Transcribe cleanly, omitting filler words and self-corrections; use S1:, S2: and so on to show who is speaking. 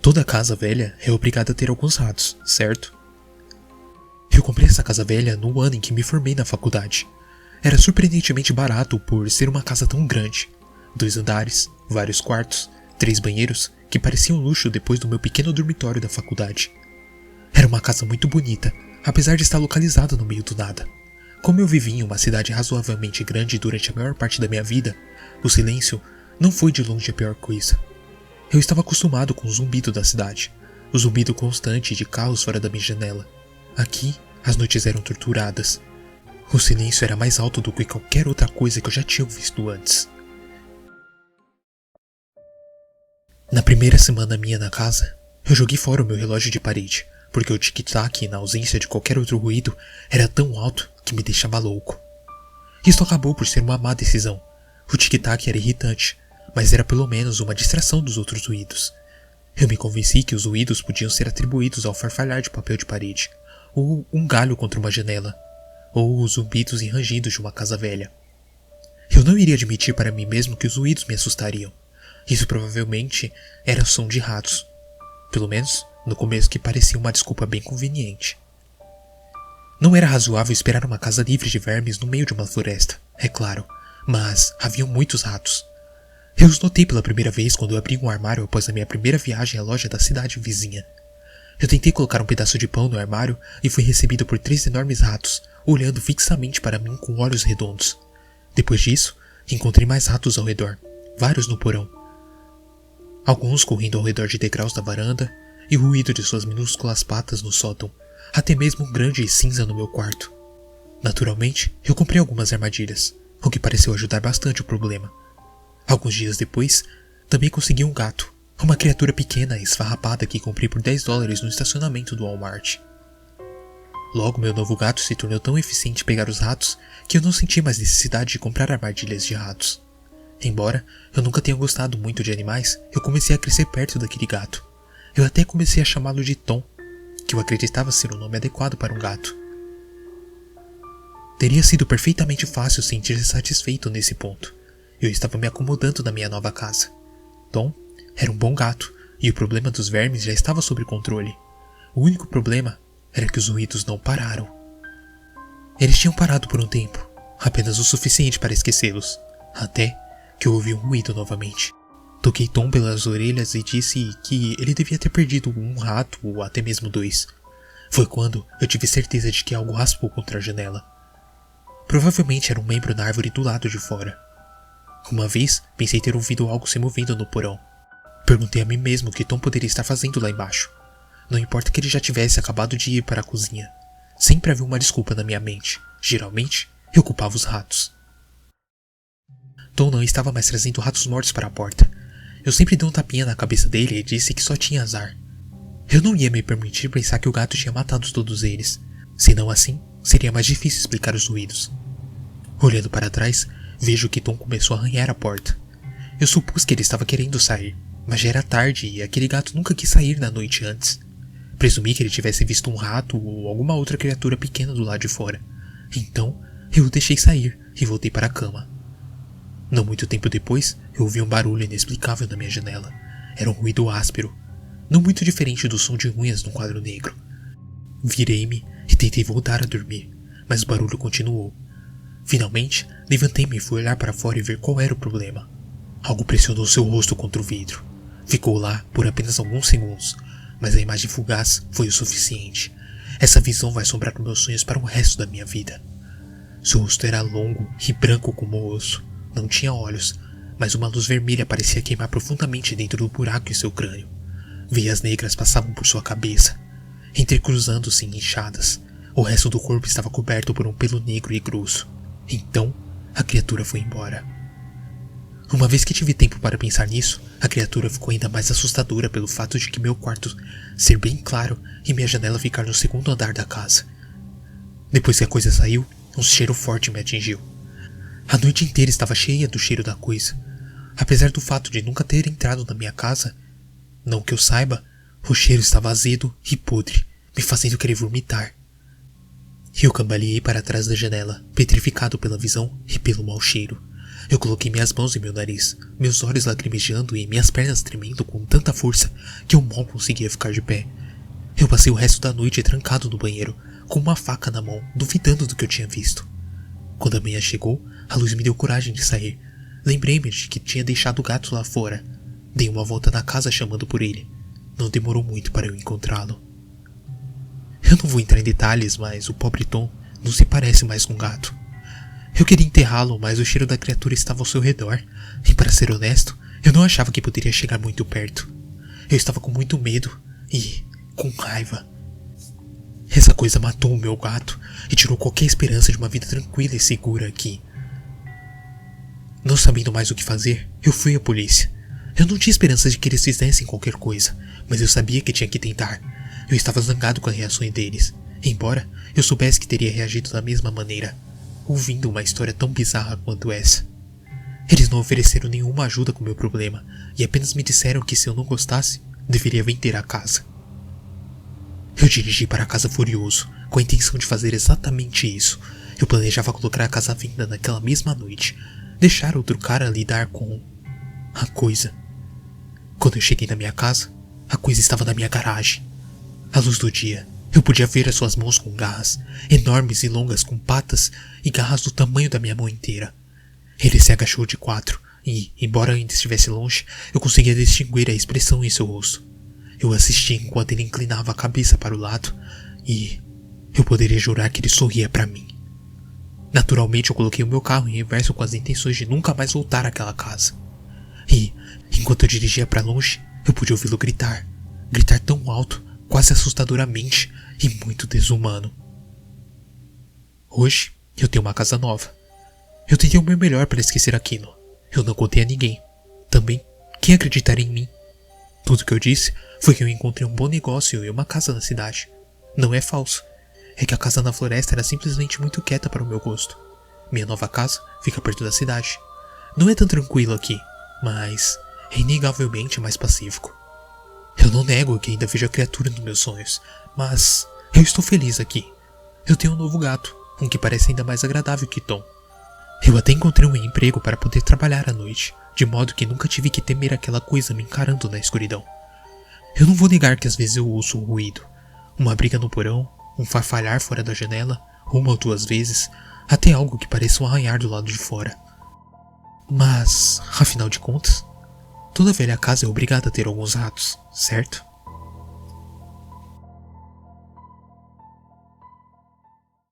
S1: Toda casa velha é obrigada a ter alguns ratos, certo? Eu comprei essa casa velha no ano em que me formei na faculdade. Era surpreendentemente barato por ser uma casa tão grande. 2 andares, vários quartos, 3 banheiros, que pareciam luxo depois do meu pequeno dormitório da faculdade. Era uma casa muito bonita, apesar de estar localizada no meio do nada. Como eu vivi em uma cidade razoavelmente grande durante a maior parte da minha vida, o silêncio não foi de longe a pior coisa. Eu estava acostumado com o zumbido da cidade, o zumbido constante de carros fora da minha janela. Aqui, as noites eram torturadas. O silêncio era mais alto do que qualquer outra coisa que eu já tinha visto antes. Na primeira semana minha na casa, eu joguei fora o meu relógio de parede, porque o tic-tac, na ausência de qualquer outro ruído, era tão alto que me deixava louco. Isso acabou por ser uma má decisão. O tic-tac era irritante, mas era pelo menos uma distração dos outros ruídos. Eu me convenci que os ruídos podiam ser atribuídos ao farfalhar de papel de parede, ou um galho contra uma janela, ou os zumbidos e rangidos de uma casa velha. Eu não iria admitir para mim mesmo que os ruídos me assustariam. Isso provavelmente era som de ratos. Pelo menos, no começo, que parecia uma desculpa bem conveniente. Não era razoável esperar uma casa livre de vermes no meio de uma floresta, é claro, mas haviam muitos ratos. Eu os notei pela primeira vez quando eu abri um armário após a minha primeira viagem à loja da cidade vizinha. Eu tentei colocar um pedaço de pão no armário e fui recebido por 3 enormes ratos, olhando fixamente para mim com olhos redondos. Depois disso, encontrei mais ratos ao redor, vários no porão. Alguns correndo ao redor de degraus da varanda e o ruído de suas minúsculas patas no sótão, até mesmo um grande cinza no meu quarto. Naturalmente, eu comprei algumas armadilhas, o que pareceu ajudar bastante o problema. Alguns dias depois, também consegui um gato, uma criatura pequena e esfarrapada que comprei por $10 no estacionamento do Walmart. Logo, meu novo gato se tornou tão eficiente em pegar os ratos que eu não senti mais necessidade de comprar armadilhas de ratos. Embora eu nunca tenha gostado muito de animais, eu comecei a crescer perto daquele gato. Eu até comecei a chamá-lo de Tom, que eu acreditava ser o nome adequado para um gato. Teria sido perfeitamente fácil sentir-se satisfeito nesse ponto. Eu estava me acomodando na minha nova casa. Tom era um bom gato, e o problema dos vermes já estava sob controle. O único problema era que os ruídos não pararam. Eles tinham parado por um tempo, apenas o suficiente para esquecê-los, até que eu ouvi um ruído novamente. Toquei Tom pelas orelhas e disse que ele devia ter perdido um rato ou até mesmo 2. Foi quando eu tive certeza de que algo raspou contra a janela. Provavelmente era um membro da árvore do lado de fora. Uma vez, pensei ter ouvido algo se movendo no porão. Perguntei a mim mesmo o que Tom poderia estar fazendo lá embaixo. Não importa que ele já tivesse acabado de ir para a cozinha. Sempre havia uma desculpa na minha mente. Geralmente, eu culpava os ratos. Tom não estava mais trazendo ratos mortos para a porta. Eu sempre dei um tapinha na cabeça dele e disse que só tinha azar. Eu não ia me permitir pensar que o gato tinha matado todos eles. Senão assim, seria mais difícil explicar os ruídos. Olhando para trás, vejo que Tom começou a arranhar a porta. Eu supus que ele estava querendo sair, mas já era tarde e aquele gato nunca quis sair na noite antes. Presumi que ele tivesse visto um rato ou alguma outra criatura pequena do lado de fora. Então, eu o deixei sair e voltei para a cama. Não muito tempo depois, eu ouvi um barulho inexplicável na minha janela. Era um ruído áspero, não muito diferente do som de unhas num quadro negro. Virei-me e tentei voltar a dormir, mas o barulho continuou. Finalmente, levantei-me e fui olhar para fora e ver qual era o problema. Algo pressionou seu rosto contra o vidro. Ficou lá por apenas alguns segundos, mas a imagem fugaz foi o suficiente. Essa visão vai assombrar meus sonhos para o resto da minha vida. Seu rosto era longo e branco como osso. Não tinha olhos, mas uma luz vermelha parecia queimar profundamente dentro do buraco em seu crânio. Veias negras passavam por sua cabeça, entrecruzando-se em inchadas. O resto do corpo estava coberto por um pelo negro e grosso. Então, a criatura foi embora. Uma vez que tive tempo para pensar nisso, a criatura ficou ainda mais assustadora pelo fato de que meu quarto ser bem claro e minha janela ficar no 2º andar da casa. Depois que a coisa saiu, um cheiro forte me atingiu. A noite inteira estava cheia do cheiro da coisa. Apesar do fato de nunca ter entrado na minha casa, não que eu saiba, o cheiro estava azedo e podre, me fazendo querer vomitar. Eu cambaleei para trás da janela, petrificado pela visão e pelo mau cheiro. Eu coloquei minhas mãos em meu nariz, meus olhos lacrimejando e minhas pernas tremendo com tanta força que eu mal conseguia ficar de pé. Eu passei o resto da noite trancado no banheiro, com uma faca na mão, duvidando do que eu tinha visto. Quando a manhã chegou, a luz me deu coragem de sair. Lembrei-me de que tinha deixado o gato lá fora. Dei uma volta na casa chamando por ele. Não demorou muito para eu encontrá-lo. Eu não vou entrar em detalhes, mas o pobre Tom não se parece mais com um gato. Eu queria enterrá-lo, mas o cheiro da criatura estava ao seu redor, e para ser honesto, eu não achava que poderia chegar muito perto. Eu estava com muito medo e com raiva. Essa coisa matou o meu gato e tirou qualquer esperança de uma vida tranquila e segura aqui. Não sabendo mais o que fazer, eu fui à polícia. Eu não tinha esperança de que eles fizessem qualquer coisa, mas eu sabia que tinha que tentar. Eu estava zangado com as reações deles, embora eu soubesse que teria reagido da mesma maneira, ouvindo uma história tão bizarra quanto essa. Eles não ofereceram nenhuma ajuda com o meu problema e apenas me disseram que se eu não gostasse, deveria vender a casa. Eu dirigi para a casa furioso, com a intenção de fazer exatamente isso. Eu planejava colocar a casa à venda naquela mesma noite, deixar outro cara lidar com a coisa. Quando eu cheguei na minha casa, a coisa estava na minha garagem. À luz do dia, eu podia ver as suas mãos com garras, enormes e longas com patas e garras do tamanho da minha mão inteira. Ele se agachou de quatro e, embora ainda estivesse longe, eu conseguia distinguir a expressão em seu rosto. Eu assisti enquanto ele inclinava a cabeça para o lado e eu poderia jurar que ele sorria para mim. Naturalmente eu coloquei o meu carro em reverso com as intenções de nunca mais voltar àquela casa. E, enquanto eu dirigia para longe, eu pude ouvi-lo gritar tão alto, quase assustadoramente e muito desumano. Hoje, eu tenho uma casa nova. Eu tentei o meu melhor para esquecer aquilo. Eu não contei a ninguém. Também, quem acreditaria em mim? Tudo que eu disse foi que eu encontrei um bom negócio e uma casa na cidade. Não é falso. É que a casa na floresta era simplesmente muito quieta para o meu gosto. Minha nova casa fica perto da cidade. Não é tão tranquilo aqui, mas é inegavelmente mais pacífico. Eu não nego que ainda vejo a criatura nos meus sonhos, mas eu estou feliz aqui. Eu tenho um novo gato, um que parece ainda mais agradável que Tom. Eu até encontrei um emprego para poder trabalhar à noite, de modo que nunca tive que temer aquela coisa me encarando na escuridão. Eu não vou negar que às vezes eu ouço um ruído, uma briga no porão, um farfalhar fora da janela, uma ou duas vezes, até algo que pareça um arranhar do lado de fora. Mas, afinal de contas, toda velha casa é obrigada a ter alguns ratos, certo?